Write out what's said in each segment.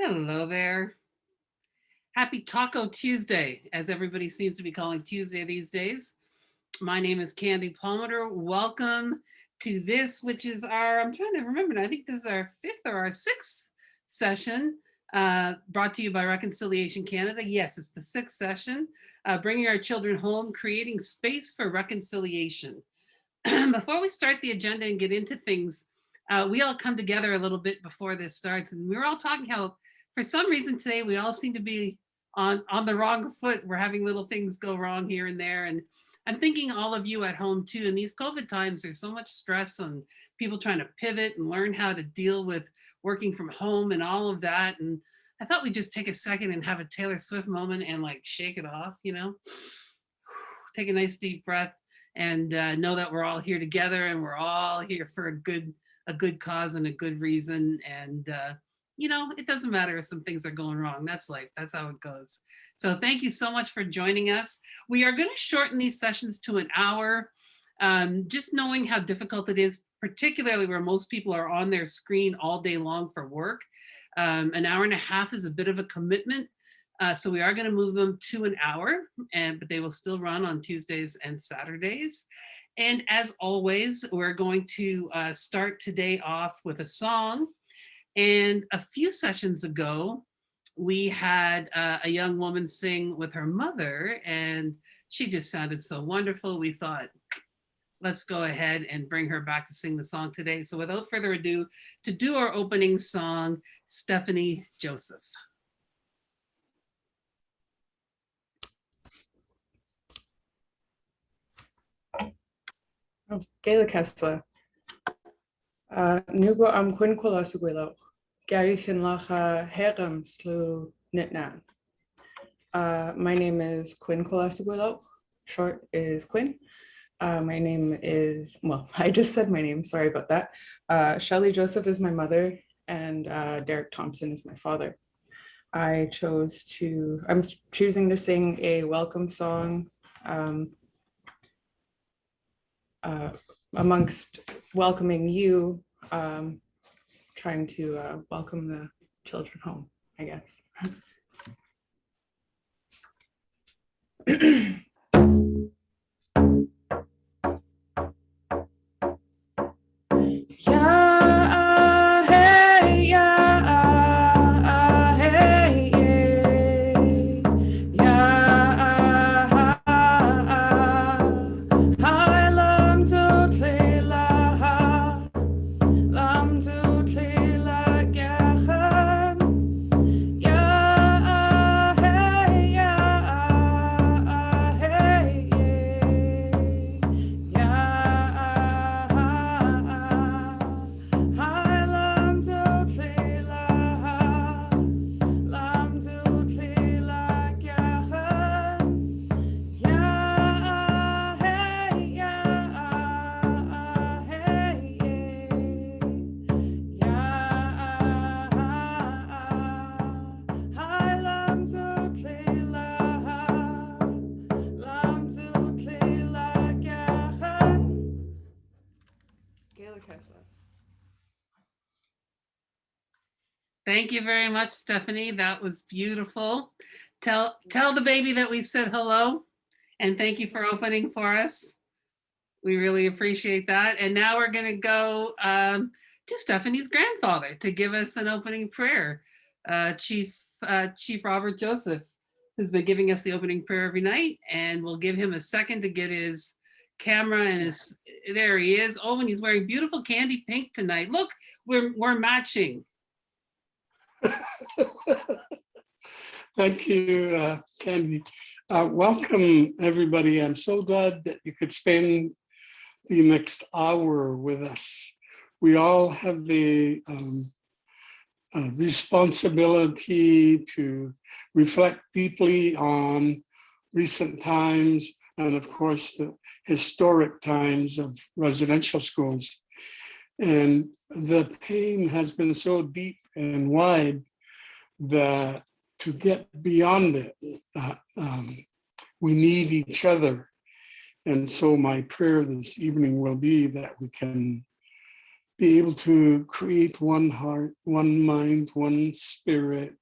Hello there. Happy Taco Tuesday, as everybody seems to be calling Tuesday these days. My name is Candy Palmater. Welcome to this, which is I'm trying to remember now, I think this is our fifth or our sixth session brought to you by Reconciliation Canada. Yes, it's the sixth session, bringing our children home, creating space for reconciliation. Before we start the agenda and get into things, we all come together a little bit before this starts, and we were all talking how, for some reason today, we all seem to be on the wrong foot. We're having little things go wrong here and there, and I'm thinking all of you at home too. In these COVID times, there's so much stress on people trying to pivot and learn how to deal with working from home and all of that. And I thought we'd just take a second and have a Taylor Swift moment and like shake it off, take a nice deep breath and know that we're all here together and we're all here for a good cause and a good reason. And it doesn't matter if some things are going wrong. That's life. That's how it goes. So thank you so much for joining us. We are going to shorten these sessions to an hour, just knowing how difficult it is, particularly where most people are on their screen all day long for work. An hour and a half is a bit of a commitment. So we are going to move them to an hour, but they will still run on Tuesdays and Saturdays. And as always, we're going to start today off with a song. And a few sessions ago, we had a young woman sing with her mother, and she just sounded so wonderful. We thought, let's go ahead and bring her back to sing the song today. So without further ado, to do our opening song, Stephanie Joseph. Gaelic Hesla. Nugo am Quinquila Seguilo. Garichin Lacha Heram Slu Nitnan. My name is Quinquila Seguilo. Short is Quinn. My name is, well, I just said my name, sorry about that. Shelley Joseph is my mother, and Derek Thompson is my father. I'm choosing to sing a welcome song amongst welcoming you, trying to welcome the children home, I guess. Thank you very much, Stephanie. That was beautiful. Tell the baby that we said hello, and thank you for opening for us. We really appreciate that. And now we're going to go to Stephanie's grandfather to give us an opening prayer. Chief Robert Joseph, who's been giving us the opening prayer every night, and we'll give him a second to get his camera and there he is. Oh, and he's wearing beautiful candy pink tonight. Look, we're matching. Thank you, Candy. Welcome, everybody. I'm so glad that you could spend the next hour with us. We all have the responsibility to reflect deeply on recent times and, of course, the historic times of residential schools. And the pain has been so deep and wide that to get beyond it, we need each other. And so my prayer this evening will be that we can be able to create one heart, one mind, one spirit,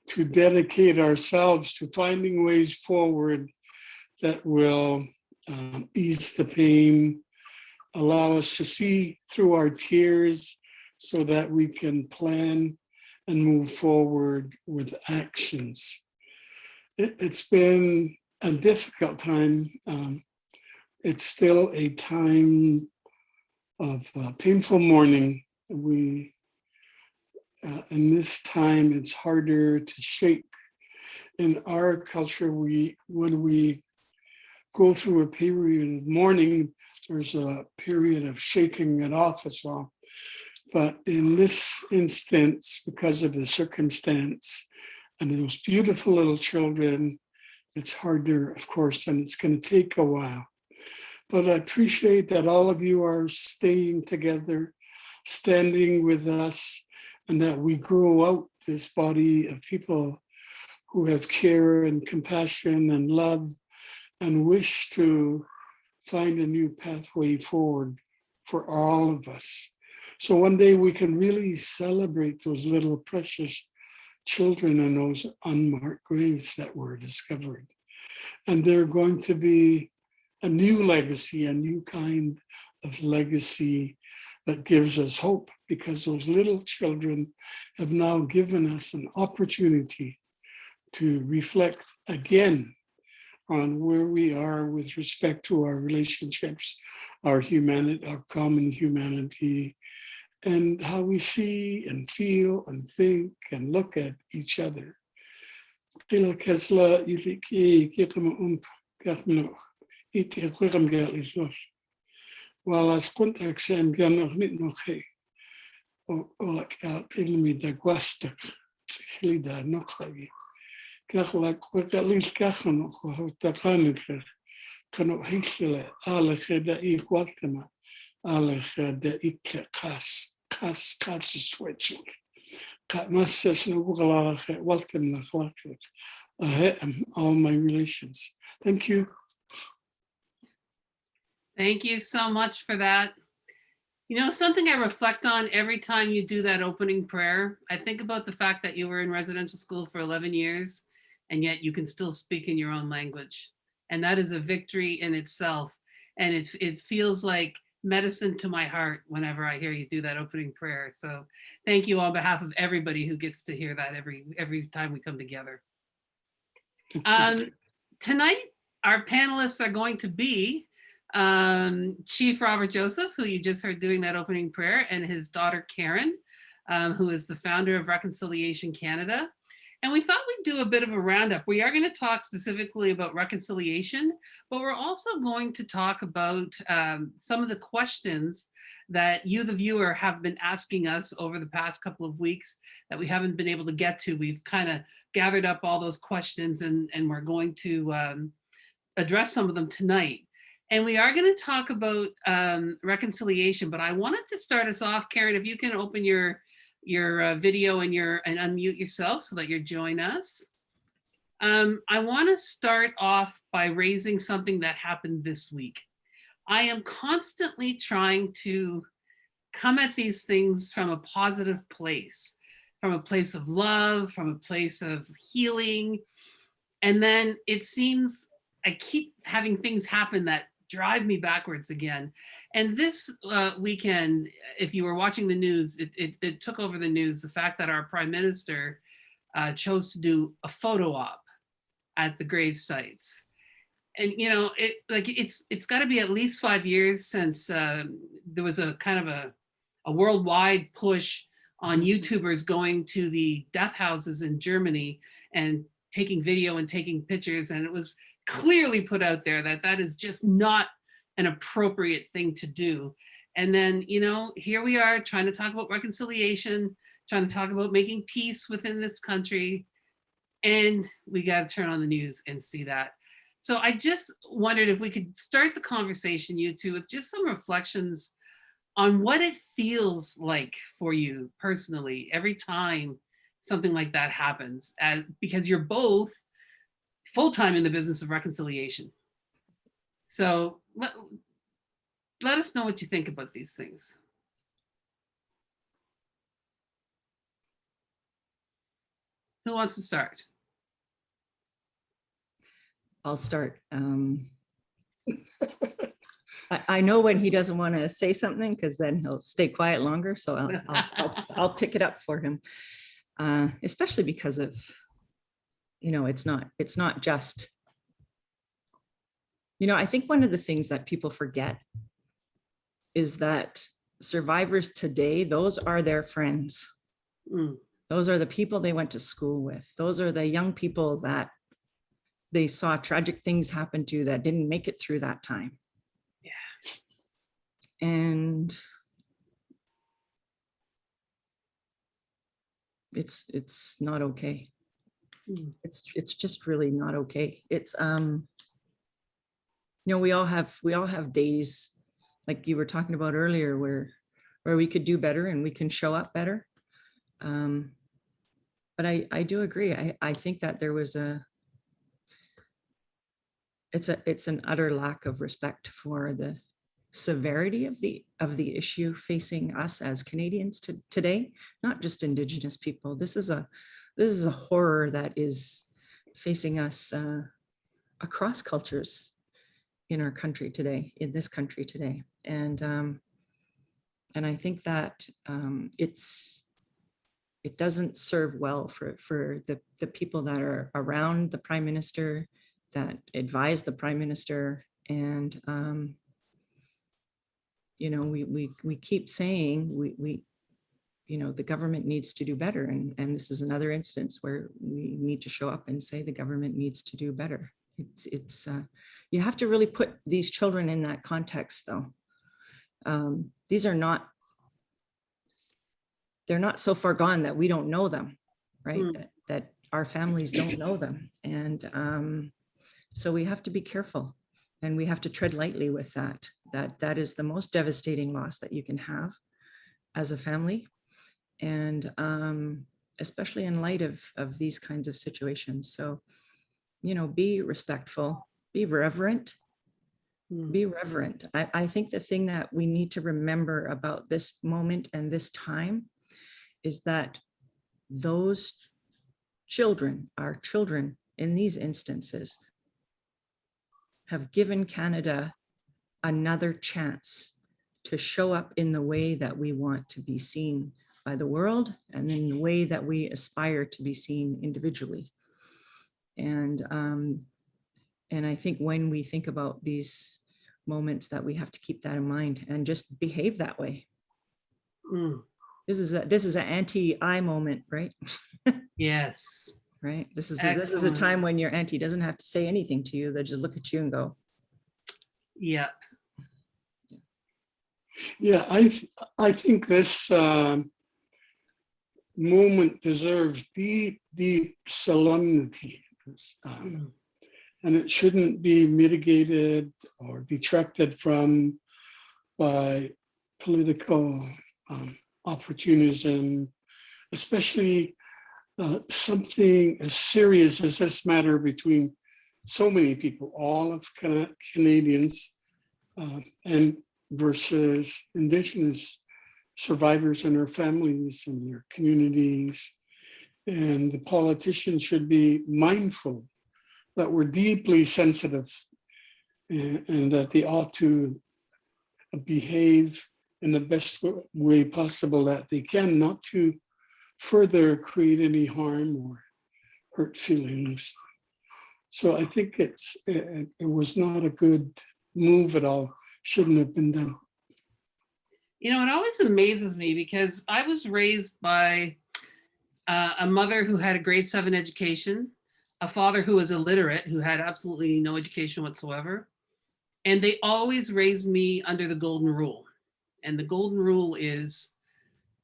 to dedicate ourselves to finding ways forward that will ease the pain, allow us to see through our tears so that we can plan and move forward with actions. It's been a difficult time. It's still a time of painful mourning. In this time, it's harder to shake. In our culture, when we go through a period of mourning, there's a period of shaking it off as well. But in this instance, because of the circumstance and those beautiful little children, it's harder, of course, and it's going to take a while. But I appreciate that all of you are staying together, standing with us, and that we grow out this body of people who have care and compassion and love and wish to find a new pathway forward for all of us. So one day we can really celebrate those little precious children and those unmarked graves that were discovered. And they're going to be a new legacy, a new kind of legacy that gives us hope, because those little children have now given us an opportunity to reflect again on where we are with respect to our relationships, our humanity, our common humanity, and how we see and feel and think and look at each other. Well, as contact sem gan nog niet nog he. O ik out in me de guasta. Hilly daar nog lagi. Kach like wat at least kachen nog hoe te gaan kan ook hele alle geda ik wachtema. Alle geda ik kas switch. Kat masses no gala welcome the clock. All my relations. Thank you. Thank you so much for that. You know, something I reflect on every time you do that opening prayer, I think about the fact that you were in residential school for 11 years, and yet you can still speak in your own language. And that is a victory in itself. And it feels like medicine to my heart whenever I hear you do that opening prayer. So thank you on behalf of everybody who gets to hear that every time we come together. Tonight, our panelists are going to be Chief Robert Joseph, who you just heard doing that opening prayer, and his daughter Karen, who is the founder of Reconciliation Canada. And we thought we'd do a bit of a roundup. We are going to talk specifically about reconciliation, but we're also going to talk about some of the questions that you, the viewer, have been asking us over the past couple of weeks that we haven't been able to get to. We've kind of gathered up all those questions, and we're going to address some of them tonight. And we are going to talk about reconciliation, but I wanted to start us off, Karen, if you can open your video and unmute yourself so that you join us. I want to start off by raising something that happened this week. I am constantly trying to come at these things from a positive place, from a place of love, from a place of healing. And then it seems I keep having things happen that drive me backwards again. And this weekend, if you were watching the news, it took over the news, the fact that our Prime Minister chose to do a photo op at the grave sites. And you know, it's got to be at least 5 years since there was a kind of a worldwide push on YouTubers going to the death houses in Germany and taking video and taking pictures, and it was clearly put out there that that is just not an appropriate thing to do. And then, you know, here we are trying to talk about reconciliation, trying to talk about making peace within this country, and we got to turn on the news and see that. So I just wondered if we could start the conversation, you two, with just some reflections on what it feels like for you personally every time something like that happens, because you're both full-time in the business of reconciliation. So let us know what you think about these things. Who wants to start? I'll start. I know when he doesn't want to say something because then he'll stay quiet longer. So I'll pick it up for him, especially because of, it's not just, I think one of the things that people forget is that survivors today, those are their friends. Mm. Those are the people they went to school with. Those are the young people that they saw tragic things happen to that didn't make it through that time. Yeah. And it's not okay. Mm. It's just really not okay. It's we all have days like you were talking about earlier where we could do better and we can show up better. But I do agree. I think that there was it's an utter lack of respect for the severity of the issue facing us as Canadians today, not just Indigenous people. This is a horror that is facing us across cultures in our country today, in this country today. And I think that it doesn't serve well for the people that are around the Prime Minister, that advise the Prime Minister. And we keep saying we the government needs to do better, and this is another instance where we need to show up and say the government needs to do better. It's you have to really put these children in that context, though. These are not, they're not so far gone that we don't know them, right? That our families don't know them. And so we have to be careful, and we have to tread lightly with that is the most devastating loss that you can have as a family. And especially in light of these kinds of situations. So, be respectful, be reverent, be reverent. I think the thing that we need to remember about this moment and this time is that those children, our children in these instances, have given Canada another chance to show up in the way that we want to be seen by the world, and in the way that we aspire to be seen individually. And I think when we think about these moments, that we have to keep that in mind and just behave that way. This is an anti-I moment, right? Yes. Right. This is a time when your auntie doesn't have to say anything to you. They just look at you and go, yep. Yeah, I think this moment deserves deep solemnity, and it shouldn't be mitigated or detracted from by political opportunism, especially something as serious as this matter between so many people, all of Canadians, and versus Indigenous survivors and their families and their communities. And the politicians should be mindful that we're deeply sensitive, and that they ought to behave in the best way possible that they can, not to further create any harm or hurt feelings. So I think it was not a good move at all. Shouldn't have been done. It always amazes me because I was raised by a mother who had a grade 7 education, a father who was illiterate, who had absolutely no education whatsoever. And they always raised me under the golden rule. And the golden rule is,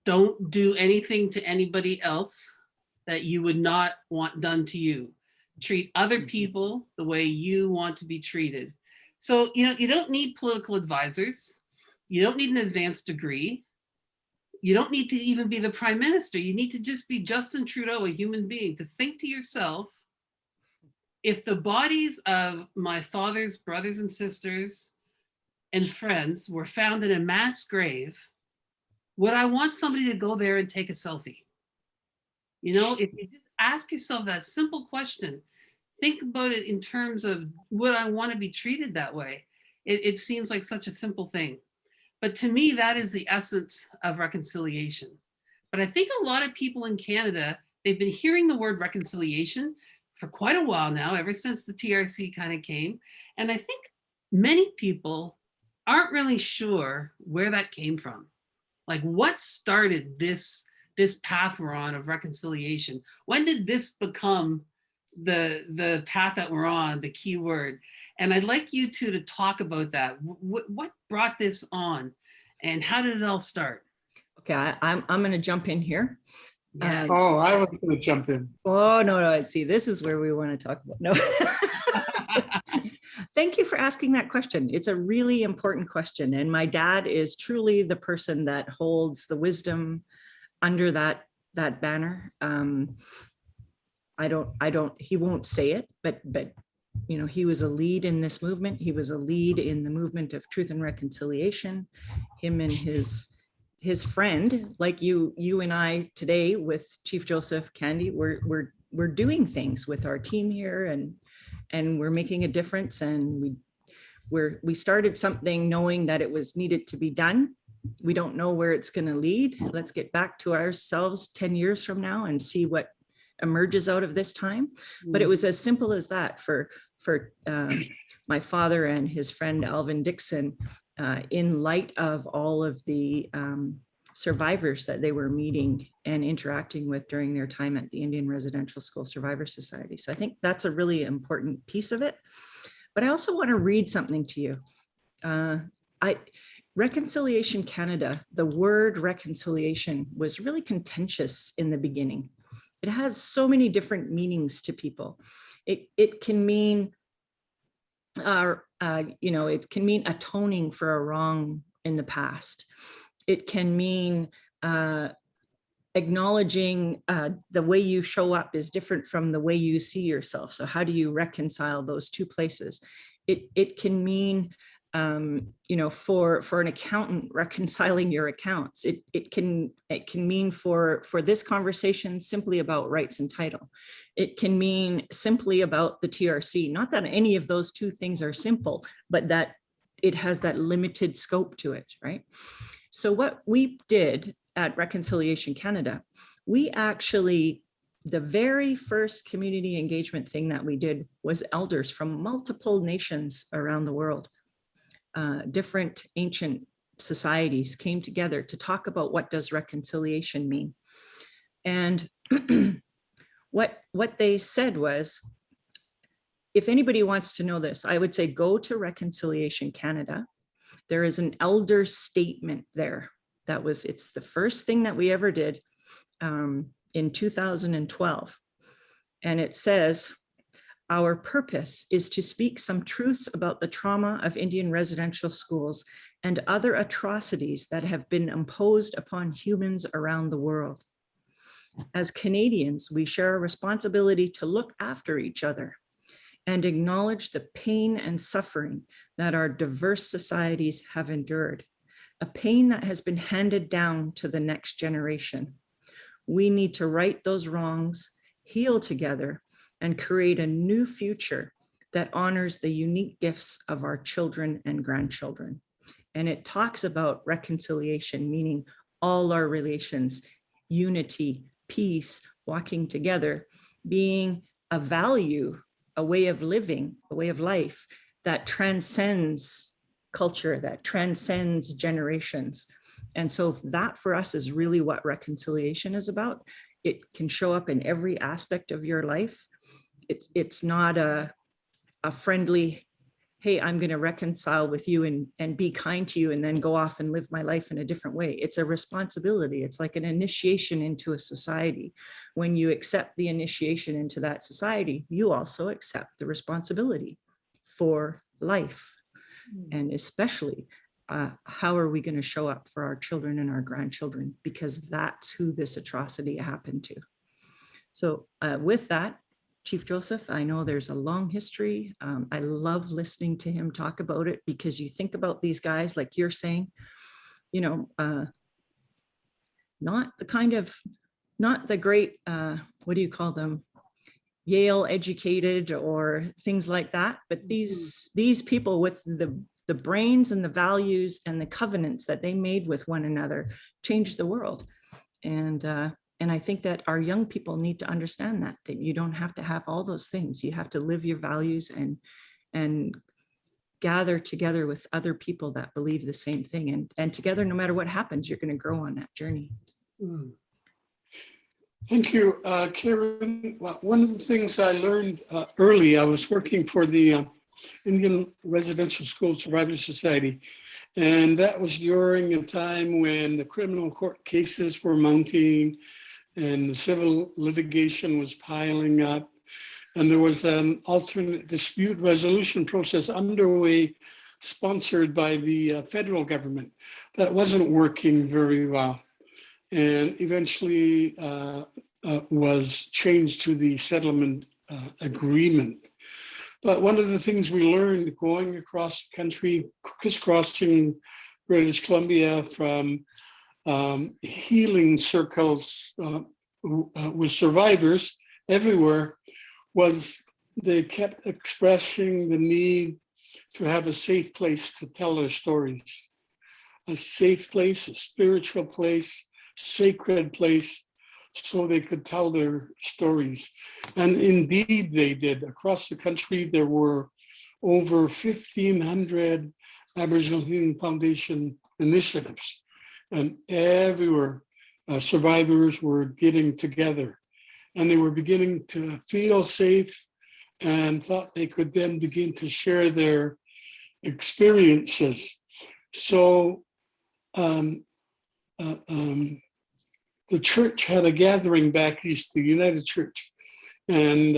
don't do anything to anybody else that you would not want done to you. Treat other people the way you want to be treated. So, you don't need political advisors. You don't need an advanced degree. You don't need to even be the Prime Minister. You need to just be Justin Trudeau, a human being, to think to yourself, if the bodies of my father's brothers and sisters and friends were found in a mass grave, would I want somebody to go there and take a selfie? If you just ask yourself that simple question. Think about it in terms of, would I want to be treated that way? It seems like such a simple thing. But to me, that is the essence of reconciliation. But I think a lot of people in Canada, they've been hearing the word reconciliation for quite a while now, ever since the TRC kind of came. And I think many people aren't really sure where that came from. Like, what started this path we're on of reconciliation? When did this become the path that we're on, the key word? And I'd like you two to talk about that. What brought this on, and how did it all start? Okay, I'm going to jump in here. Yeah. Oh, I was going to jump in. Oh, no, see, this is where we want to talk about. No. Thank you for asking that question. It's a really important question. And my dad is truly the person that holds the wisdom under that banner. He won't say it, but you know, he was a lead in this movement. He was a lead in the movement of truth and reconciliation. Him and his friend, like you and I today with Chief Joseph, Candy, we're doing things with our team here, and we're making a difference. And we started something knowing that it was needed to be done. We don't know where it's going to lead. Let's get back to ourselves 10 years from now and see what emerges out of this time. But it was as simple as that for my father and his friend Alvin Dixon, in light of all of the survivors that they were meeting and interacting with during their time at the Indian Residential School Survivor Society. So I think that's a really important piece of it. But I also want to read something to you. Reconciliation Canada, the word reconciliation was really contentious in the beginning. It has so many different meanings to people. It can mean, it can mean atoning for a wrong in the past. It can mean acknowledging the way you show up is different from the way you see yourself. So how do you reconcile those two places? It can mean, for an accountant reconciling your accounts. It can mean for this conversation simply about rights and title. It can mean simply about the TRC. Not that any of those two things are simple, but that it has that limited scope to it, right? So what we did at Reconciliation Canada, we actually, the very first community engagement thing that we did was elders from multiple nations around the world. Different ancient societies came together to talk about what does reconciliation mean. And what they said was, if anybody wants to know this, I would say go to Reconciliation Canada. There is an elder statement there. It's the first thing that we ever did in 2012. And it says, our purpose is to speak some truths about the trauma of Indian residential schools and other atrocities that have been imposed upon humans around the world. As Canadians, we share a responsibility to look after each other and acknowledge the pain and suffering that our diverse societies have endured, a pain that has been handed down to the next generation. We need to right those wrongs, heal together, and create a new future that honors the unique gifts of our children and grandchildren. And it talks about reconciliation, meaning all our relations, unity, peace, walking together, being a value, a way of living, a way of life that transcends culture, that transcends generations. And so that for us is really what reconciliation is about. It can show up in every aspect of your life. It's not a friendly, hey, I'm going to reconcile with you and be kind to you and then go off and live my life in a different way. It's a responsibility. It's like an initiation into a society. When you accept the initiation into that society, you also accept the responsibility for life. And especially, how are we going to show up for our children and our grandchildren? Because that's who this atrocity happened to. So with that, Chief Joseph, I know there's a long history. I love listening to him talk about it because you think about these guys, like you're saying, not the kind of not the great, what do you call them? Yale educated or things like that, but these people with the brains and the values and the covenants that they made with one another changed the world. And I think that our young people need to understand that you don't have to have all those things. You have to live your values and gather together with other people that believe the same thing. And together, no matter what happens, you're going to grow on that journey. Thank you, Karen. Well, one of the things I learned early, I was working for the Indian Residential School Survivors Society, and that was during a time when the criminal court cases were mounting and the civil litigation was piling up, and there was an alternate dispute resolution process underway sponsored by the federal government that wasn't working very well, and eventually was changed to the settlement agreement. But one of the things we learned going across the country, crisscrossing British Columbia from healing circles with survivors everywhere, was they kept expressing the need to have a safe place to tell their stories. A safe place, a spiritual place, sacred place, so they could tell their stories. And indeed they did. Across the country, there were over 1,500 Aboriginal Healing Foundation initiatives. And everywhere, survivors were getting together. And they were beginning to feel safe and thought they could then begin to share their experiences. So the church had a gathering back east, the United Church, and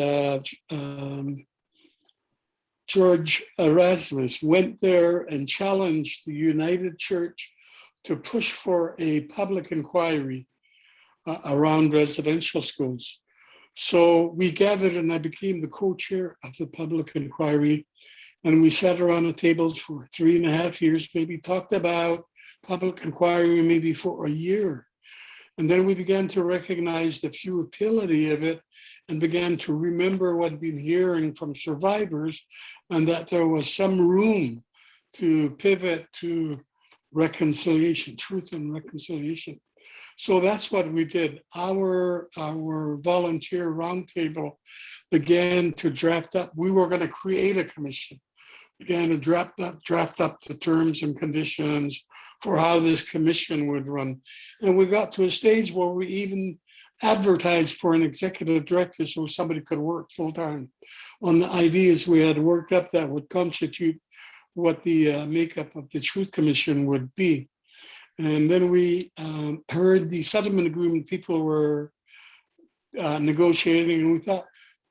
George Erasmus went there and challenged the United Church to push for a public inquiry around residential schools. So we gathered and I became the co-chair of the public inquiry, and we sat around the tables for 3.5 years, maybe talked about public inquiry maybe for a year. And then we began to recognize the futility of it and began to remember what we'd been hearing from survivors, and that there was some room to pivot to reconciliation, truth and reconciliation. So that's what we did. Our volunteer roundtable began to draft up. We were going to create a commission, began to draft up the terms and conditions for how this commission would run. And we got to a stage where we even advertised for an executive director so somebody could work full time on the ideas we had worked up that would constitute what the makeup of the Truth Commission would be. And then we heard the settlement agreement people were negotiating, and we thought,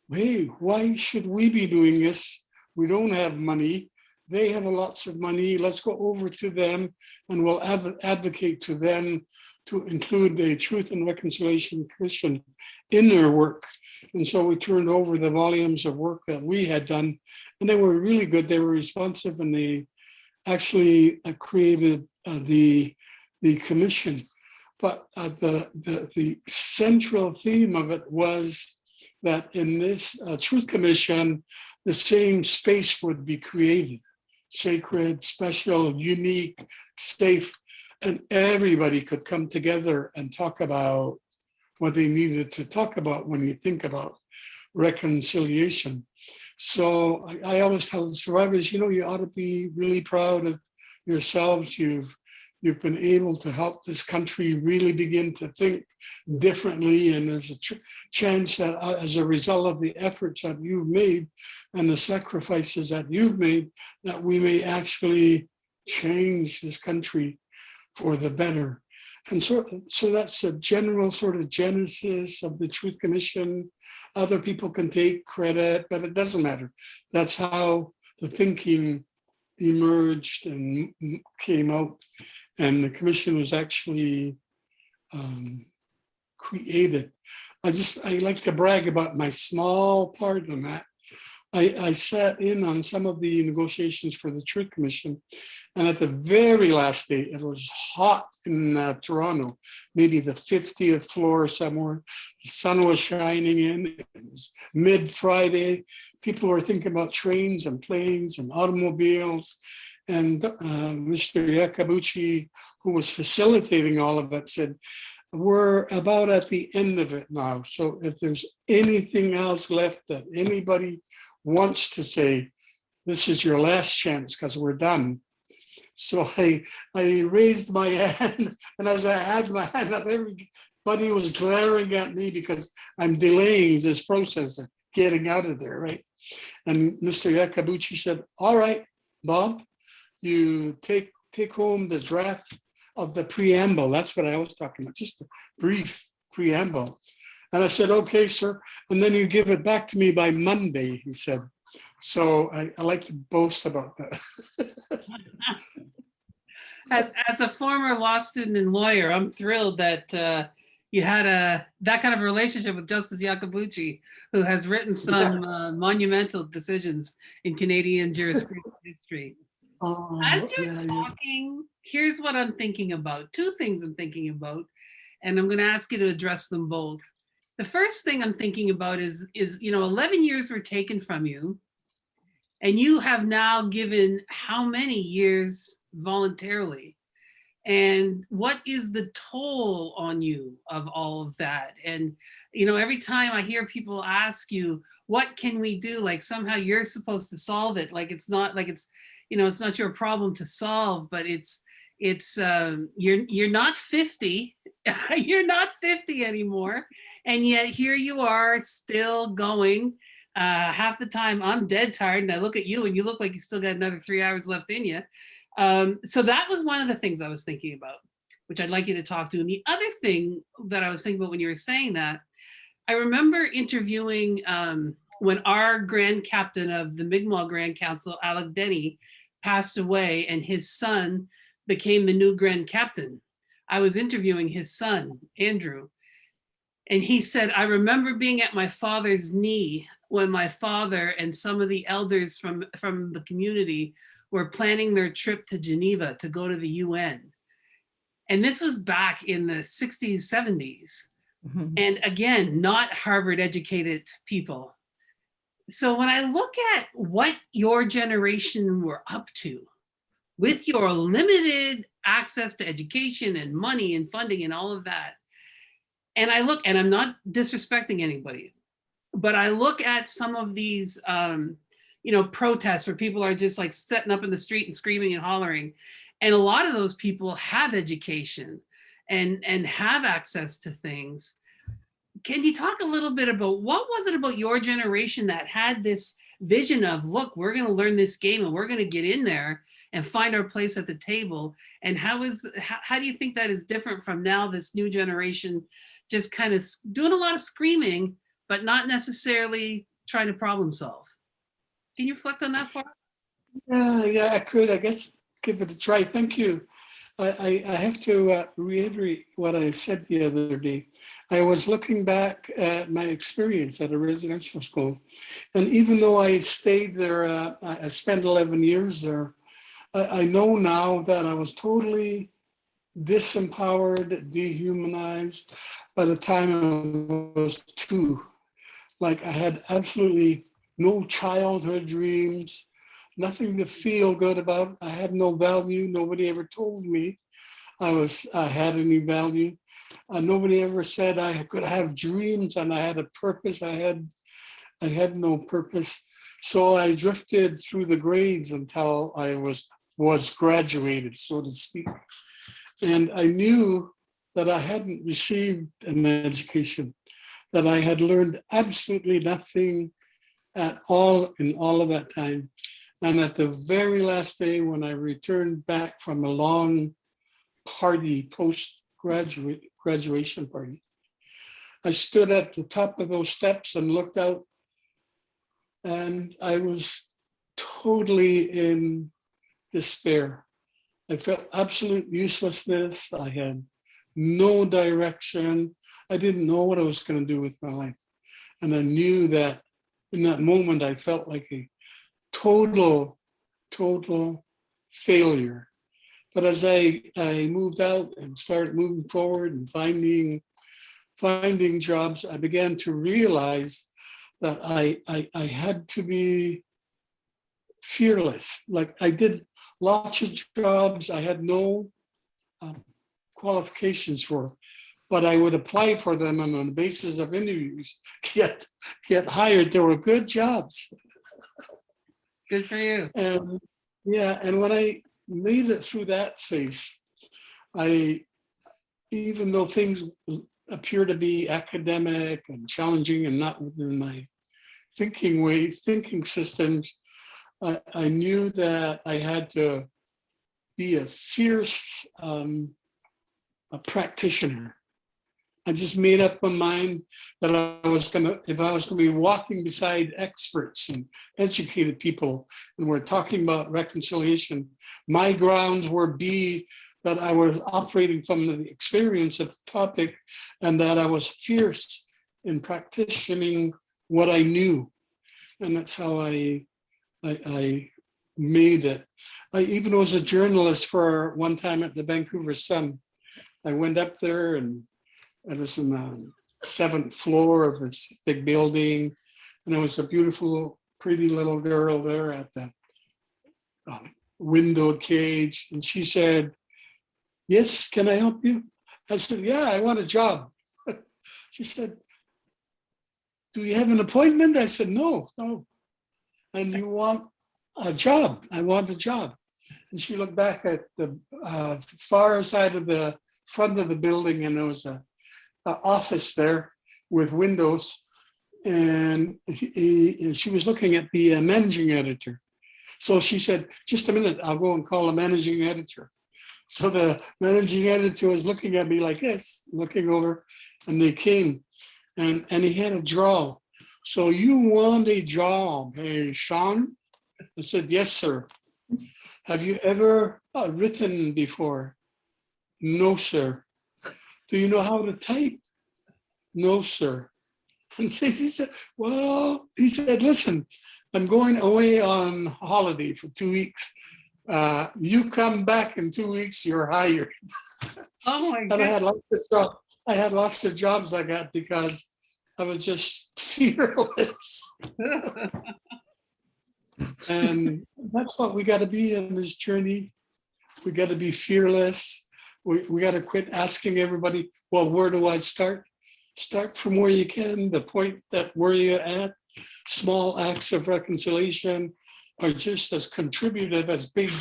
hey, why should we be doing this? We don't have money. They have lots of money. Let's go over to them and we'll advocate to them to include a Truth and Reconciliation Commission in their work. And so we turned over the volumes of work that we had done, and they were really good. They were responsive, and they actually created the commission. But the central theme of it was that in this Truth Commission, the same space would be created. Sacred, special, unique, safe, and everybody could come together and talk about what they needed to talk about when you think about reconciliation. So I always tell the survivors, you know, you ought to be really proud of yourselves. You've been able to help this country really begin to think differently, and there's a chance that as a result of the efforts that you've made and the sacrifices that you've made, that we may actually change this country for the better. And so that's a general sort of genesis of the Truth Commission. Other people can take credit, but it doesn't matter. That's how the thinking emerged and came out. And the commission was actually created. I like to brag about my small part in that. I sat in on some of the negotiations for the Truth Commission, and at the very last day, it was hot in Toronto, maybe the 50th floor somewhere. The sun was shining in. It was mid-Friday. People were thinking about trains and planes and automobiles. And Mr. Yakabuchi, who was facilitating all of it, said, we're about at the end of it now. So if there's anything else left that anybody wants to say, this is your last chance because we're done. So I raised my hand, and as I had my hand up, everybody was glaring at me because I'm delaying this process of getting out of there, right? And Mr. Yakabuchi said, all right, Bob, you take home the draft of the preamble. That's what I was talking about, just a brief preamble. And I said, okay, sir. And then you give it back to me by Monday, he said. So I like to boast about that. As a former law student and lawyer, I'm thrilled that you had that kind of relationship with Justice Yakabuchi, who has written some monumental decisions in Canadian jurisprudence history. As you're talking, here's what I'm thinking about. Two things I'm thinking about, and I'm going to ask you to address them both. The first thing I'm thinking about is 11 years were taken from you, and you have now given how many years voluntarily? And what is the toll on you of all of that? And, every time I hear people ask you, what can we do? Like somehow you're supposed to solve it. Like it's not your problem to solve, but you're not 50, you're not 50 anymore. And yet here you are still going. Half the time I'm dead tired and I look at you and you look like you still got another 3 hours left in you. So that was one of the things I was thinking about, which I'd like you to talk to. And the other thing that I was thinking about when you were saying that, I remember interviewing when our Grand Captain of the Mi'kmaq Grand Council, Alec Denny, passed away and his son became the new Grand Captain. I was interviewing his son, Andrew, and he said, I remember being at my father's knee when my father and some of the elders from the community were planning their trip to Geneva to go to the UN. And this was back in the 60s, 70s. Mm-hmm. And again, not Harvard educated people. So when I look at what your generation were up to with your limited access to education and money and funding and all of that, and I look, and I'm not disrespecting anybody, but I look at some of these, protests where people are just like setting up in the street and screaming and hollering. And a lot of those people have education and have access to things. Can you talk a little bit about what was it about your generation that had this vision of, look, we're going to learn this game and we're going to get in there and find our place at the table? And how do you think that is different from now, this new generation just kind of doing a lot of screaming, but not necessarily trying to problem solve? Can you reflect on that for us? Yeah, I could, I guess, give it a try. Thank you. I have to reiterate what I said the other day. I was looking back at my experience at a residential school. And even though I stayed there, I spent 11 years there, I know now that I was totally disempowered, dehumanized by the time I was 2. Like I had absolutely no childhood dreams, nothing to feel good about. I had no value. Nobody ever told me I had any value. Nobody ever said I could have dreams and I had a purpose. I had no purpose. So I drifted through the grades until I was graduated, so to speak. And I knew that I hadn't received an education, that I had learned absolutely nothing at all in all of that time. And at the very last day, when I returned back from a long party, graduation party, I stood at the top of those steps and looked out, and I was totally in despair. I felt absolute uselessness. I had no direction. I didn't know what I was going to do with my life. And I knew that in that moment, I felt like a total failure. But as I moved out and started moving forward and finding jobs, I began to realize that I had to be fearless. Like I did lots of jobs I had no qualifications for, but I would apply for them and on the basis of interviews get hired. They were good jobs. Good for you. And yeah, and when I made it through that phase, even though things appear to be academic and challenging and not within my thinking systems, I knew that I had to be a fierce a practitioner. I just made up my mind that if I was gonna be walking beside experts and educated people, and we're talking about reconciliation, my grounds were that I was operating from the experience of the topic, and that I was fierce in practicing what I knew, and that's how I made it. I even was a journalist for one time at the Vancouver Sun. I went up there and I was in the 7th floor of this big building, and there was a beautiful, pretty little girl there at the window cage, and she said, "Yes, can I help you?" I said, "Yeah, I want a job." She said, "Do you have an appointment?" I said, No. "And you want a job?" "I want a job." And she looked back at the far side of the front of the building, and there was a office there with windows, and she was looking at the managing editor. So she said, "Just a minute, I'll go and call the managing editor." So the managing editor was looking at me like this, looking over, and they came, and he had a drawl. "So you want a job, hey, Sean?" I said, "Yes, sir." "Have you ever written before?" "No, sir." "Do you know how to type?" "No, sir." And so he said, "Well," he said, "listen, I'm going away on holiday for 2 weeks. You come back in 2 weeks, you're hired." Oh my And I had lots of jobs I got because I was just fearless. God. And that's what we got to be in this journey. We got to be fearless. We got to quit asking everybody, "Well, where do I start?" Start from where you can, the point that where you're at. Small acts of reconciliation are just as contributive as big,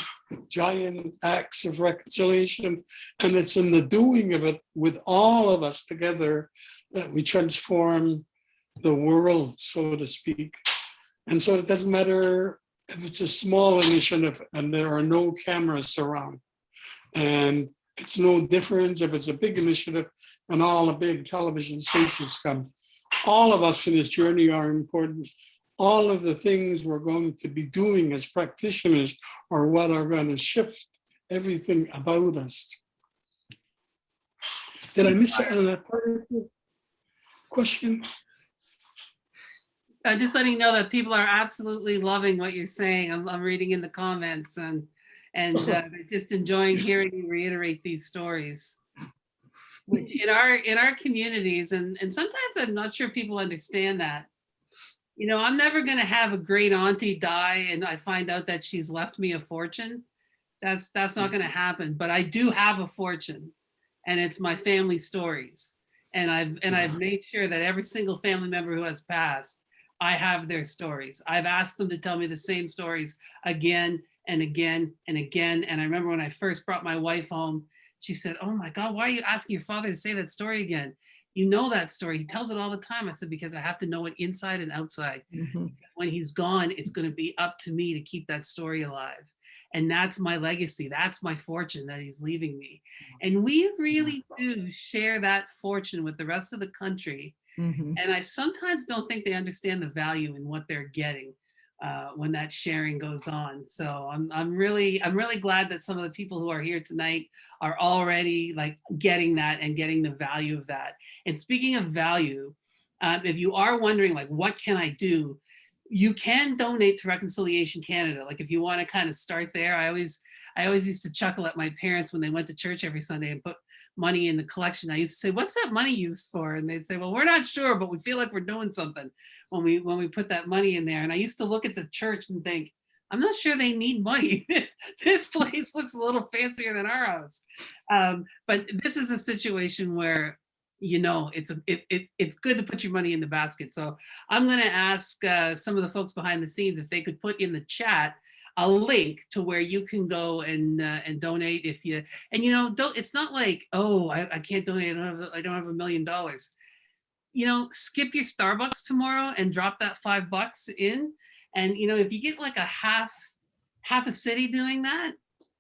giant acts of reconciliation. And it's in the doing of it with all of us together that we transform the world, so to speak. And so it doesn't matter if it's a small initiative and there are no cameras around. And it's no difference if it's a big initiative and all the big television stations come. All of us in this journey are important. All of the things we're going to be doing as practitioners are what are going to shift everything about us. Did I miss that part of the question? Just letting you know that people are absolutely loving what you're saying. I'm reading in the comments, and they're just enjoying hearing you reiterate these stories. Which in our communities, and sometimes I'm not sure people understand that. You know, I'm never going to have a great auntie die and I find out that she's left me a fortune. That's not going to happen. But I do have a fortune, and it's my family stories. And I've made sure that every single family member who has passed, I have their stories. I've asked them to tell me the same stories again and again and again. And I remember when I first brought my wife home, she said, "Oh my God, why are you asking your father to say that story again? You know that story. He tells it all the time." I said, "Because I have to know it inside and outside. Mhm. Because when he's gone, it's going to be up to me to keep that story alive. And that's my legacy. That's my fortune that he's leaving me." And we really do share that fortune with the rest of the country. Mhm. And I sometimes don't think they understand the value in what they're getting when that sharing goes on. So I'm really glad that some of the people who are here tonight are already like getting that and getting the value of that. And speaking of value, if you are wondering like, what can I do? you can donate to Reconciliation Canada. Like if you want to kind of start there, I always used to chuckle at my parents when they went to church every Sunday and put money in the collection. I used to say, "What's that money used for?" And they'd say, "Well, we're not sure, but we feel like we're doing something when we put that money in there." And I used to look at the church and think, I'm not sure they need money. This place looks a little fancier than our house. But this is a situation where, you know, it's good to put your money in the basket. So I'm going to ask some of the folks behind the scenes if they could put in the chat a link to where you can go and donate if you, and you know, don't, it's not like, oh, I can't donate, I don't have $1 million. You know, skip your Starbucks tomorrow and drop that $5 in. And, you know, if you get like a half a city doing that,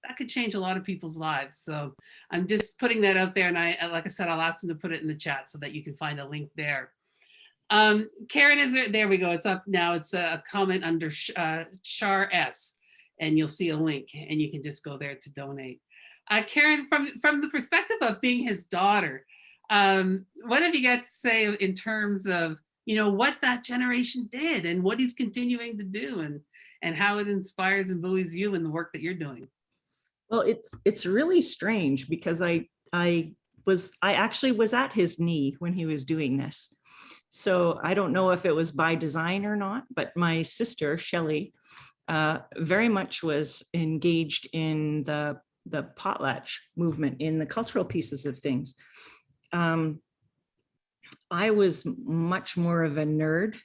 that could change a lot of people's lives. So I'm just putting that out there. And like I said, I'll ask them to put it in the chat so that you can find a link there. Karen, is there we go. It's up now. It's a comment under Char S, and you'll see a link and you can just go there to donate. Karen, from the perspective of being his daughter, what have you got to say in terms of, you know, what that generation did and what he's continuing to do and how it inspires and buoys you in the work that you're doing? Well, it's really strange because I actually was at his knee when he was doing this. So I don't know if it was by design or not, but my sister, Shelley, very much was engaged in the potlatch movement, in the cultural pieces of things. I was much more of a nerd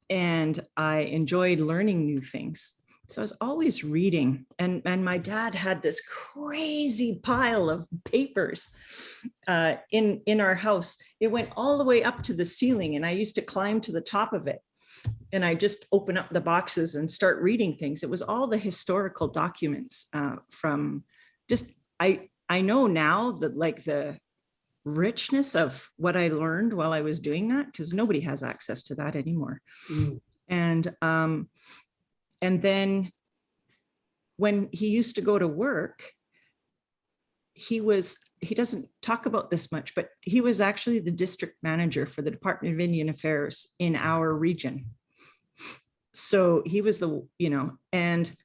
and I enjoyed learning new things. So I was always reading, and my dad had this crazy pile of papers in our house. It went all the way up to the ceiling, and I used to climb to the top of it. And I just open up the boxes and start reading things. It was all the historical documents from just, I know now that like the richness of what I learned while I was doing that, because nobody has access to that anymore. Mm. And then when he used to go to work, he doesn't talk about this much, but he was actually the district manager for the Department of Indian Affairs in our region. So he was and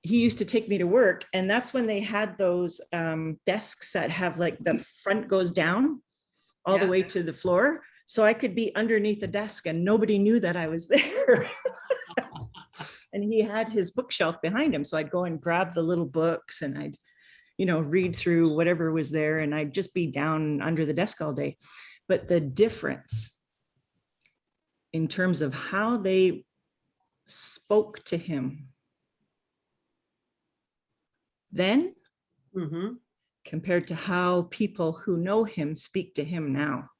he used to take me to work, and that's when they had those desks that have like the front goes down all the way to the floor. So I could be underneath the desk and nobody knew that I was there. And he had his bookshelf behind him. So I'd go and grab the little books and I'd, read through whatever was there, and I'd just be down under the desk all day. But the difference in terms of how they spoke to him then compared to how people who know him speak to him now.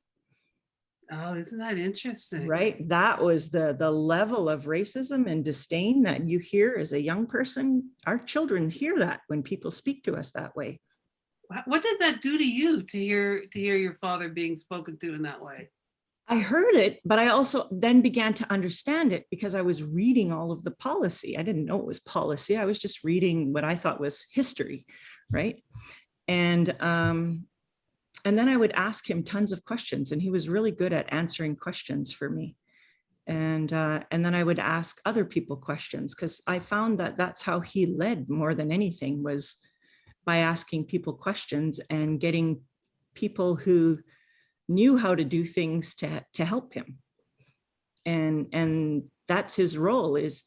Oh, isn't that interesting? Right. That was the level of racism and disdain that you hear as a young person. Our children hear that when people speak to us that way. What did that do to you to hear your father being spoken to in that way? I heard it, but I also then began to understand it because I was reading all of the policy. I didn't know it was policy. I was just reading what I thought was history, right? And then I would ask him tons of questions, and he was really good at answering questions for me. And then I would ask other people questions, because I found that that's how he led more than anything, was by asking people questions and getting people who knew how to do things to help him. And that's his role is,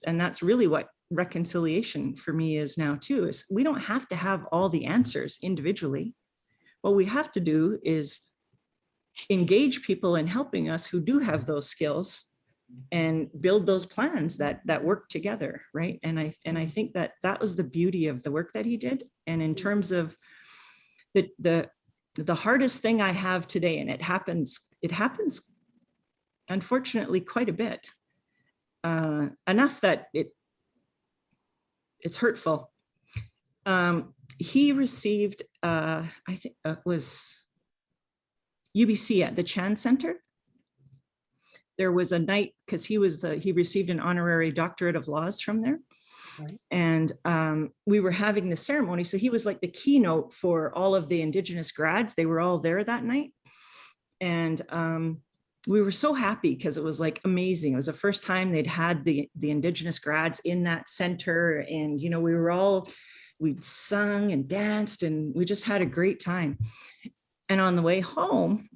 and that's really what reconciliation for me is now too, is we don't have to have all the answers individually. What we have to do is engage people in helping us who do have those skills and build those plans that work together, right? And I think that was the beauty of the work that he did. And in terms of the hardest thing I have today, and it happens unfortunately quite a bit, enough that it's hurtful. He received, I think it was UBC at the Chan Center. There was a night, because he received an honorary doctorate of laws from there. Right. And we were having the ceremony. So he was like the keynote for all of the Indigenous grads. They were all there that night. And we were so happy because it was like amazing. It was the first time they'd had the Indigenous grads in that center. And, you know, we'd sung and danced and we just had a great time. And on the way home,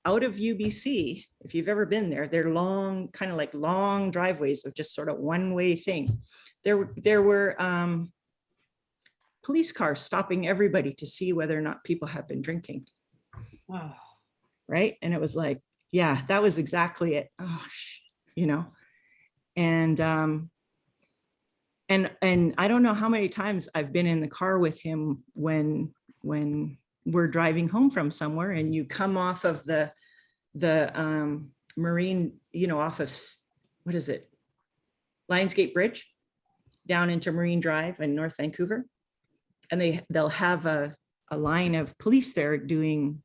out of UBC, if you've ever been there, they're long, kind of like long driveways of just sort of one-way thing. There were police cars stopping everybody to see whether or not people have been drinking. Oh, Right. And it was like, yeah, that was exactly it. Oh, you know, and I don't know how many times I've been in the car with him when we're driving home from somewhere and you come off of the Marine, you know, off of, what is it? Lionsgate Bridge down into Marine Drive in North Vancouver. And they'll have a line of police there doing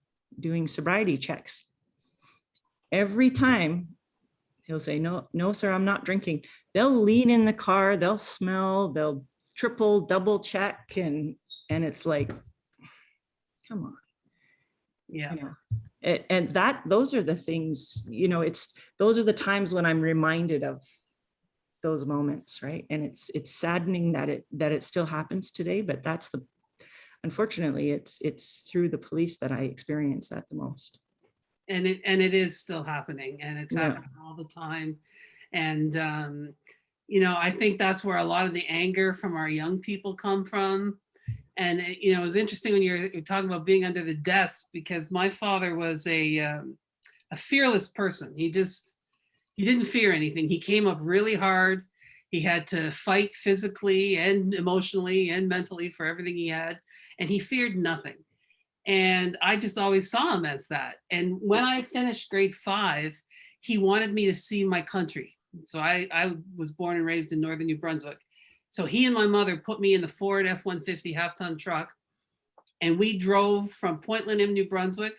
sobriety checks. Every time he'll say, no, sir, I'm not drinking. They'll lean in the car, they'll smell, they'll triple, double check. And it's like, come on. yeah. You know, and those are the things, you know, those are the times when I'm reminded of those moments, right? And it's saddening that it still happens today, but unfortunately, it's through the police that I experience that the most. And it is still happening, and it's Yeah. happening all the time. And you know, I think that's where a lot of the anger from our young people come from. And you know, it was interesting when you're talking about being under the desk, because my father was a fearless person. He didn't fear anything. He came up really hard. He had to fight physically and emotionally and mentally for everything he had, and he feared nothing. And I just always saw him as that. And when I finished grade 5, he wanted me to see my country. So I was born and raised in northern New Brunswick. So he and my mother put me in the Ford F-150 half-ton truck, and we drove from Point Lynn, New Brunswick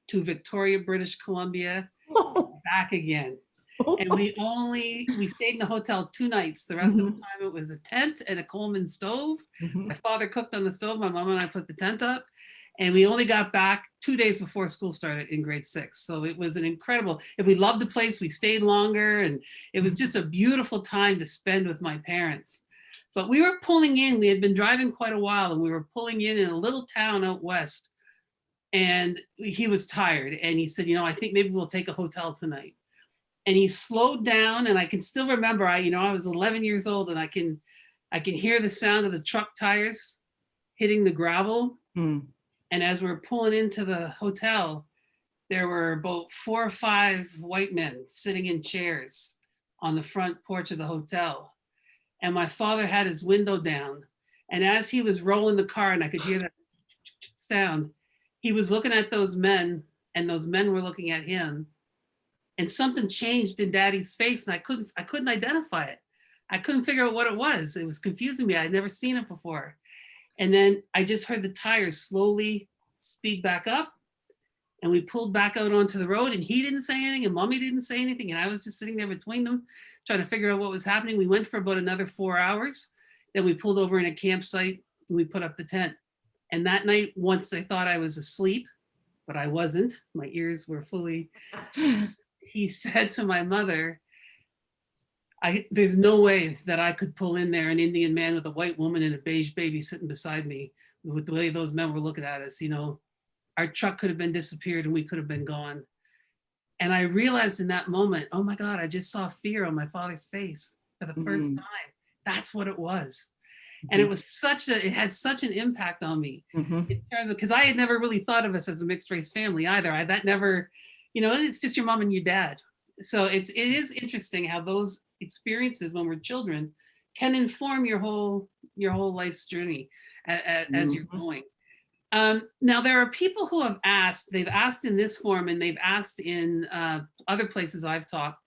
to Victoria, British Columbia, back again. And we stayed in the hotel 2 nights. The rest of the time it was a tent and a Coleman stove. My father cooked on the stove. My mom and I put the tent up. And we only got back 2 days before school started in grade 6. So it was an incredible, if we loved the place, we stayed longer. And it was just a beautiful time to spend with my parents. But we were pulling in, we had been driving quite a while, and we were pulling in a little town out west. And he was tired. And he said, you know, I think maybe we'll take a hotel tonight. And he slowed down, and I can still remember, I was 11 years old, and I can hear the sound of the truck tires hitting the gravel. And as we were pulling into the hotel, there were about 4 or 5 white men sitting in chairs on the front porch of the hotel. And my father had his window down. And as he was rolling the car and I could hear that sound, he was looking at those men, and those men were looking at him. And something changed in Daddy's face, and I couldn't identify it. I couldn't figure out what it was. It was confusing me. I'd never seen it before. And then I just heard the tires slowly speed back up, and we pulled back out onto the road, and he didn't say anything, and Mommy didn't say anything. And I was just sitting there between them, trying to figure out what was happening. We went for about another 4 hours. Then we pulled over in a campsite, and we put up the tent. And that night, once they thought I was asleep, but I wasn't, my ears were fully, he said to my mother, there's no way that I could pull in there an Indian man with a white woman and a beige baby sitting beside me with the way those men were looking at us. You know, our truck could have been disappeared and we could have been gone. And I realized in that moment, oh my God, I just saw fear on my father's face for the first time. That's what it was. And it was it had such an impact on me in terms of, because I had never really thought of us as a mixed race family either. That never, you know, it's just your mom and your dad. So it is interesting how those experiences when we're children can inform your whole life's journey as you're going. Now there are people who have they've asked in this forum, and they've asked in other places I've talked.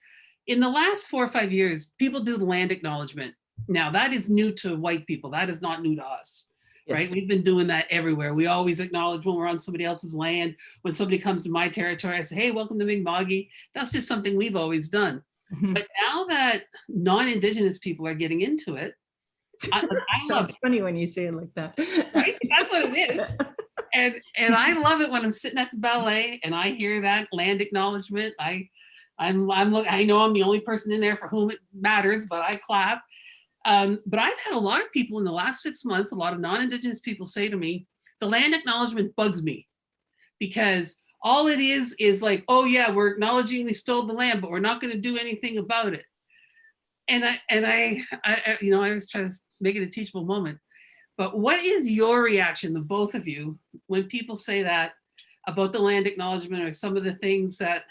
In the last 4 or 5 years, people do the land acknowledgement. Now that is new to white people. That is not new to us. Yes. Right? We've been doing that everywhere. We always acknowledge when we're on somebody else's land. When somebody comes to my territory, I say, hey, welcome to Mi'kma'ki. That's just something we've always done. But now that non-Indigenous people are getting into it, I love it. Sounds funny when you say it like that. Right? That's what it is. And I love it when I'm sitting at the ballet and I hear that land acknowledgement. I know I'm the only person in there for whom it matters, but I clap. But I've had a lot of people in the last 6 months, a lot of non-Indigenous people say to me, the land acknowledgement bugs me because all it is like, oh yeah, we're acknowledging we stole the land, but we're not going to do anything about it. And I was trying to make it a teachable moment. But what is your reaction, the both of you, when people say that about the land acknowledgement or some of the things that,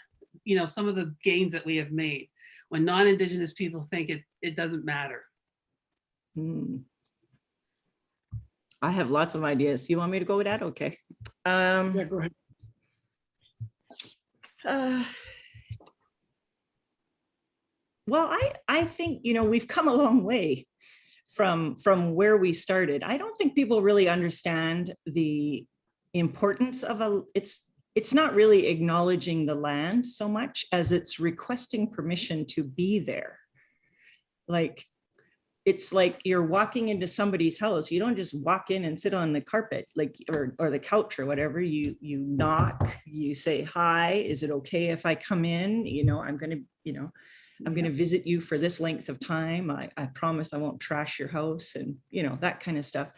some of the gains that we have made when non-Indigenous people think it doesn't matter? I have lots of ideas. You want me to go with that? Okay. Yeah, go ahead. Well, I think, we've come a long way from where we started. I don't think people really understand the importance of it's not really acknowledging the land so much as it's requesting permission to be there. Like, it's like you're walking into somebody's house. You don't just walk in and sit on the carpet, like, or the couch or whatever. You knock, you say, hi, is it okay if I come in? I'm going to visit you for this length of time. I promise I won't trash your house, and that kind of stuff.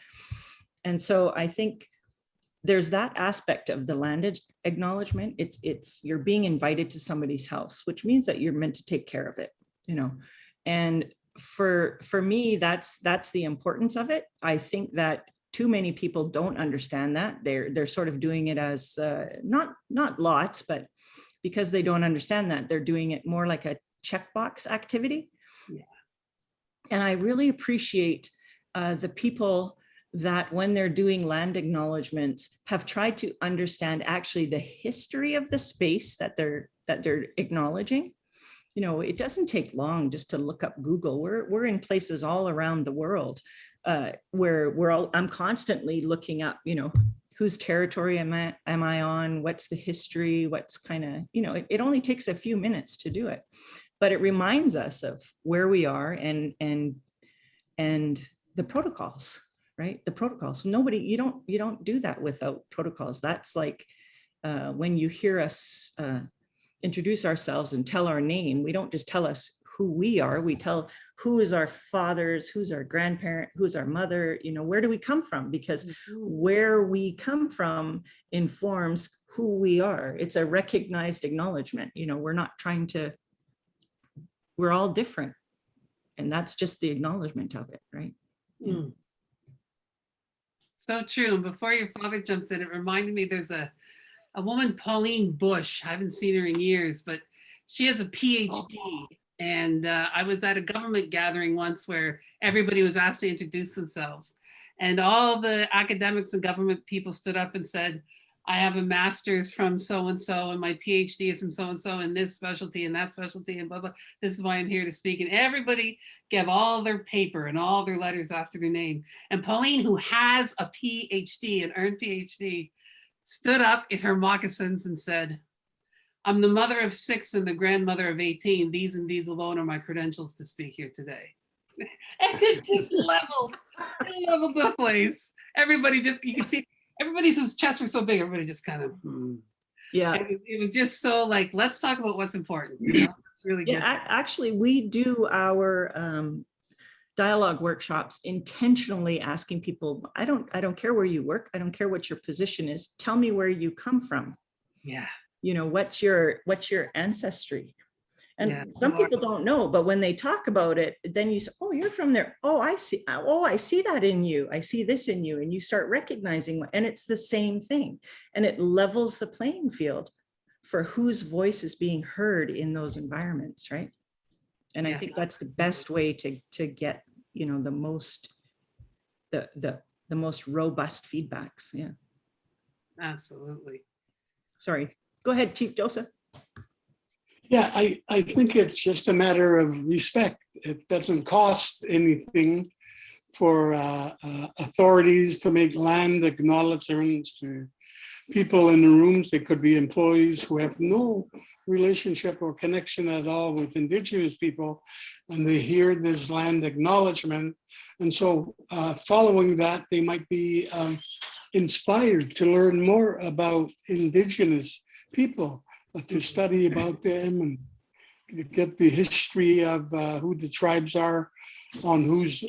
And so I think there's that aspect of the land acknowledgement. It's you're being invited to somebody's house, which means that you're meant to take care of it, and for me, that's the importance of it. I think that too many people don't understand that. They're sort of doing it as not lots, but because they don't understand that, they're doing it more like a checkbox activity. Yeah. And I really appreciate the people that when they're doing land acknowledgements have tried to understand actually the history of the space that they're acknowledging. It doesn't take long just to look up Google. We're in places all around the world where I'm constantly looking up, whose territory am I on? What's the history? What's kind of, it only takes a few minutes to do it, but it reminds us of where we are and the protocols, right? The protocols. You don't do that without protocols. That's like when you hear us introduce ourselves and tell our name, we don't just tell us who we are, we tell who is our fathers, who's our grandparent, who's our mother, where do we come from? Because where we come from informs who we are. It's a recognized acknowledgement. We're not trying to, we're all different. And that's just the acknowledgement of it, right? Yeah. So true. And before your father jumps in, it reminded me there's a woman, Pauline Bush. I haven't seen her in years, but she has a PhD. And I was at a government gathering once where everybody was asked to introduce themselves. And all the academics and government people stood up and said, I have a master's from so-and-so, and my PhD is from so-and-so, and this specialty and that specialty, and blah, blah. This is why I'm here to speak. And everybody gave all their paper and all their letters after their name. And Pauline, who has a PhD, an earned PhD, stood up in her moccasins and said, I'm the mother of 6 and the grandmother of 18. These and these alone are my credentials to speak here today. And it just leveled the place. Everybody just, you can see, everybody's chests were so big, everybody just kind of, Yeah. It was just so like, let's talk about what's important. It's really good. Yeah, actually, we do our dialogue workshops intentionally asking people, I don't care where you work, I don't care what your position is, tell me where you come from. Yeah. What's your ancestry? And some people don't know, but when they talk about it, then you say, oh, you're from there. Oh, I see that in you. I see this in you. And you start recognizing, and it's the same thing. And it levels the playing field for whose voice is being heard in those environments, right? And I think that's the best way to get, the most robust feedbacks. Yeah. Absolutely. Sorry. Go ahead, Chief Joseph. Yeah, I think it's just a matter of respect. It doesn't cost anything for authorities to make land acknowledgements to people in the rooms. They could be employees who have no relationship or connection at all with Indigenous people, and they hear this land acknowledgement. And so following that, they might be inspired to learn more about Indigenous people, to study about them and get the history of who the tribes are, on whose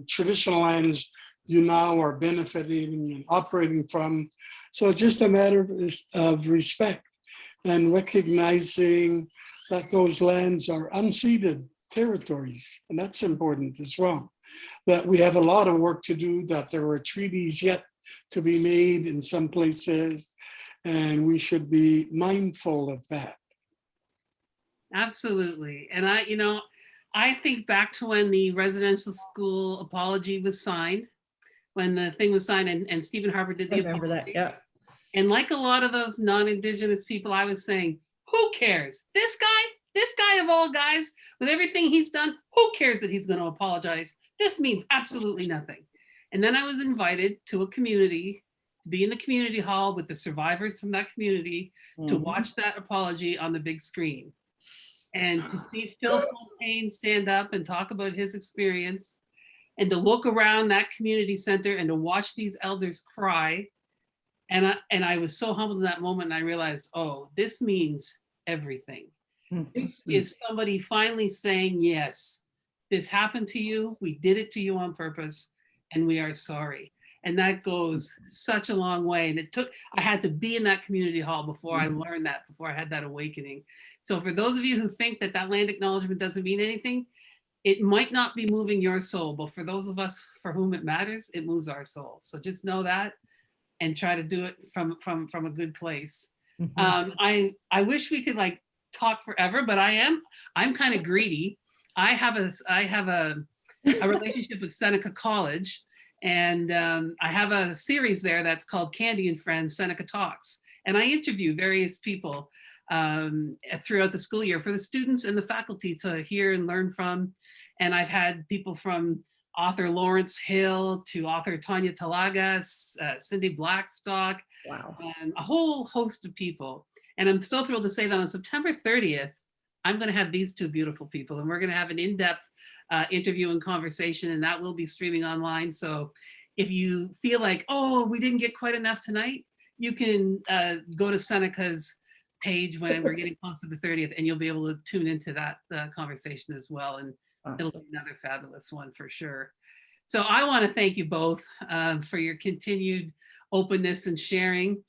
traditional lands you now are benefiting and operating from. So it's just a matter of respect and recognizing that those lands are unceded territories. And that's important as well, that we have a lot of work to do, that there are treaties yet to be made in some places, and we should be mindful of that. Absolutely. And I think back to when the residential school apology was signed, when the thing was signed and Stephen Harper did I the remember that, apology. yeah. And like a lot of those non-Indigenous people, I was saying, who cares? This guy of all guys, with everything he's done, who cares that he's going to apologize? This means absolutely nothing. And then I was invited to a community, to be in the community hall with the survivors from that community, to watch that apology on the big screen. And to see Phil Fontaine stand up and talk about his experience, and to look around that community center and to watch these elders cry. And I was so humbled in that moment, and I realized, oh, this means everything. This is somebody finally saying, yes, this happened to you. We did it to you on purpose, and we are sorry. And that goes such a long way. And I had to be in that community hall before I learned that, before I had that awakening. So for those of you who think that that land acknowledgement doesn't mean anything, it might not be moving your soul, but for those of us for whom it matters, it moves our soul. So just know that and try to do it from a good place. I wish we could like talk forever, but I'm kind of greedy. I have a relationship with Seneca College, and I have a series there that's called Candy and Friends Seneca Talks, and I interview various people throughout the school year for the students and the faculty to hear and learn from. And I've had people from author Lawrence Hill to author Tanya Talagas, Cindy Blackstock, Wow. and a whole host of people. And I'm so thrilled to say that on September 30th, I'm going to have these two beautiful people, and we're going to have an in-depth interview and conversation, and that will be streaming online. So if you feel like, oh, we didn't get quite enough tonight, you can go to Seneca's page when we're getting close to the 30th, and you'll be able to tune into that conversation as well. And it'll be another fabulous one for sure. So I want to thank you both for your continued openness and sharing.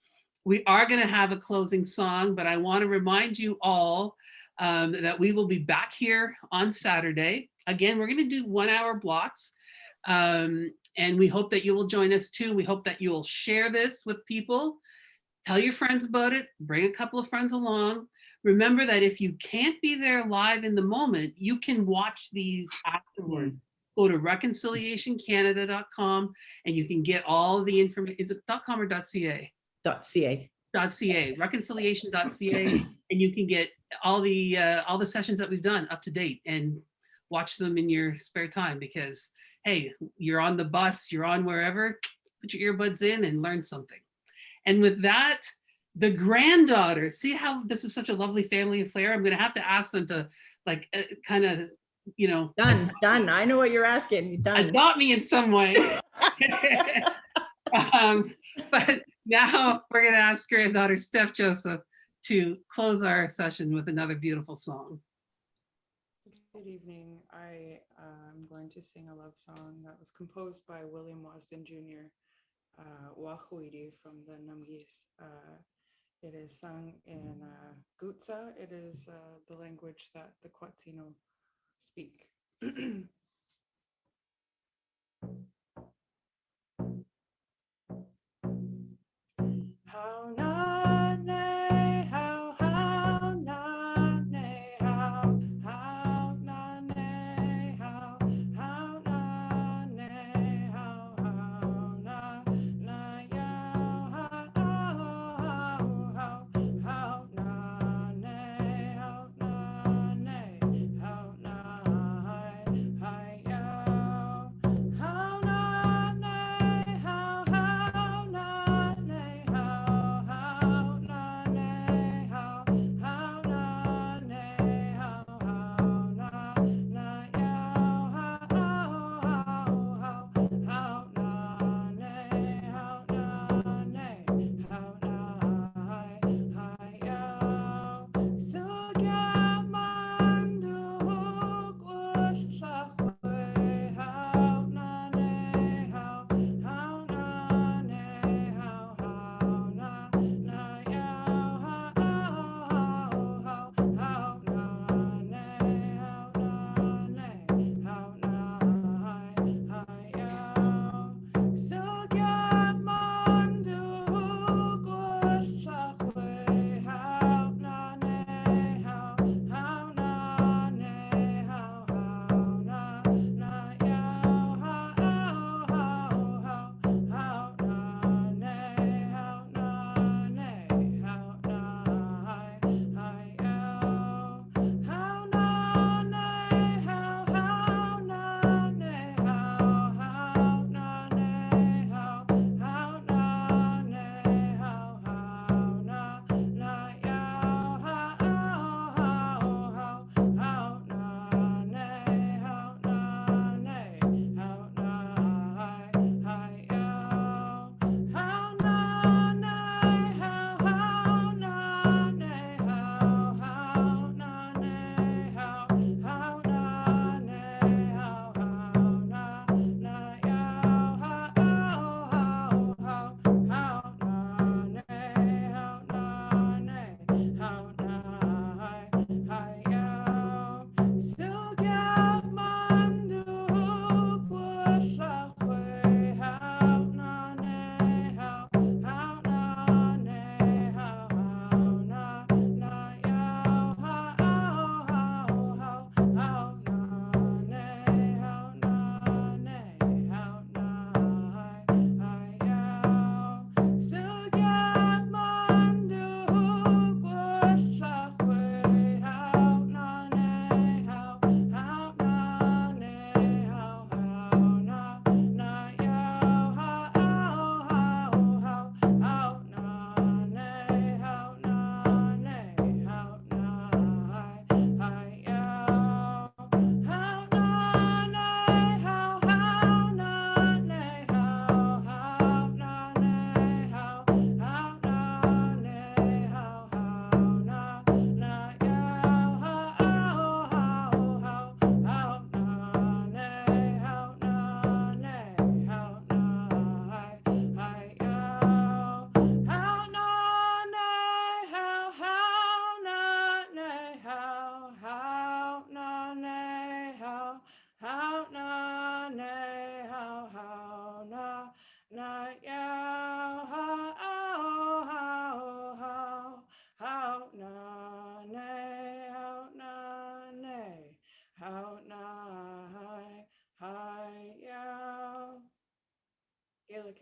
We are going to have a closing song, but I want to remind you all that we will be back here on Saturday. Again, we're going to do 1 hour blocks. And we hope that you will join us too. We hope that you will share this with people. Tell your friends about it. Bring a couple of friends along. Remember that if you can't be there live in the moment, you can watch these afterwards. Go to reconciliationcanada.com and you can get all the information. Is it .com or .ca? .ca. .ca, reconciliation.ca, and you can get all the sessions that we've done up to date and watch them in your spare time, because hey, you're on the bus, you're on wherever, put your earbuds in and learn something. And with that, the granddaughter, see how this is such a lovely family affair? I'm going to have to ask them to like kind of, you know. Done. I know what you're asking. Done. Adopt me in some way. But now we're going to ask granddaughter Steph Joseph to close our session with another beautiful song. Good evening. I am going to sing a love song that was composed by William Wasden Jr., Wahuidi from the Namgis. It is sung in Gutsa. It is the language that the Quatsino speak. How na ne, how na ne, how na ne, how na ne, how na ya, how na ne, how na ne, how na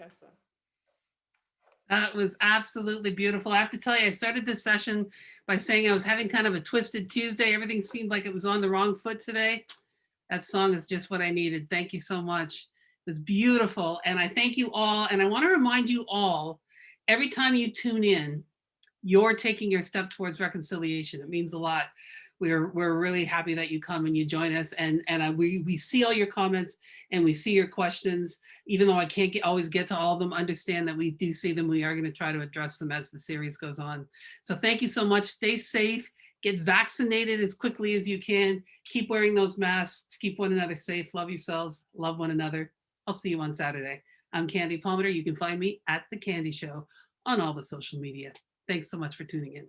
Tessa. That was absolutely beautiful. I have to tell you, I started this session by saying I was having kind of a twisted Tuesday. Everything seemed like it was on the wrong foot today. That song is just what I needed. Thank you so much. It was beautiful. And I thank you all. And I want to remind you all, every time you tune in, you're taking your step towards reconciliation. It means a lot. We're really happy that you come and you join us, and we see all your comments and we see your questions. Even though I can't always get to all of them, understand that we do see them. We are going to try to address them as the series goes on. So thank you so much. Stay safe. Get vaccinated as quickly as you can. Keep wearing those masks. Keep one another safe. Love yourselves. Love one another. I'll see you on Saturday. I'm Candy Palmater. You can find me at The Candy Show on all the social media. Thanks so much for tuning in.